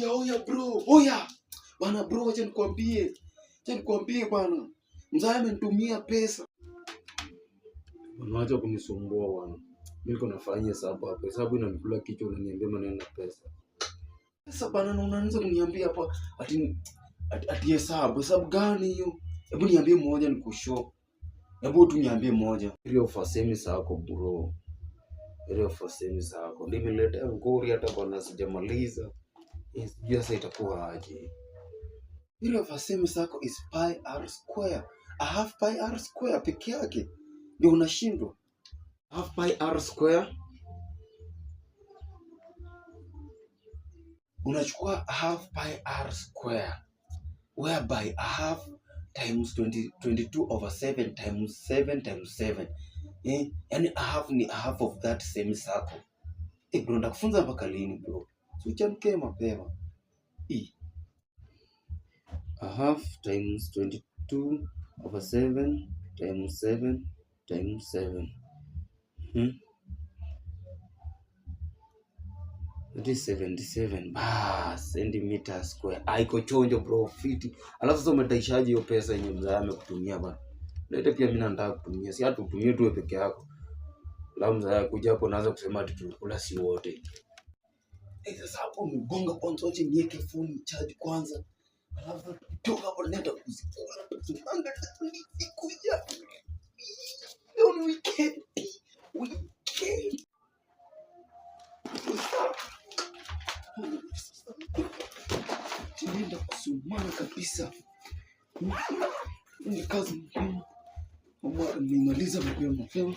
Oya bro. Oya. Bana bro, acha nikwambie. Bana. Mzee amenitumia pesa. Unaacha kunisumbua bwana. Mimi niko nafanya hesabu hapa. Hesabu inanikula kichwa, unaniambia maneno na pesa. Sasa bana, na unaanza kuniambia hapa ati hesabu gani hiyo? Hebu niambie moja nikushow. Hebu tu niambie moja. Ile ufasemi zako bro. Nimeleta ngori hata bwana sijamaliza. Sijui sasa itakuwa aje. Ile ufasemi zako is pi r square. A half pi r square peke yake ndio unashindwa. Half pi r square. Unachukua half pi r square whereby a half times 22/7 times 7 times 7. Yani a half ni a half of that same circle. Bro, ndakufunza mpaka lini bro? Usichamke mapema. A half times 22/7 times 7 times 7. That is 77 centimeter square. Iko chonjo bro, fiti. Alafu sasa umetaishaje hiyo pesa yenye mzee amekutumia bana? Leta pia mimi nataka kutumia. Si hata utumie tu peke yako. La mzee kuja hapo naanza kusema ati tulikula si wote. Sasa hapo mgonga kwanza, acha niweke phone charge kwanza. Alafu toka hapo nenda kuzikula. Tumanga kuja. Leo ni weekend. Tunaenda kusumana kabisa. Ni kazi muhimu. Nimaliza mapema.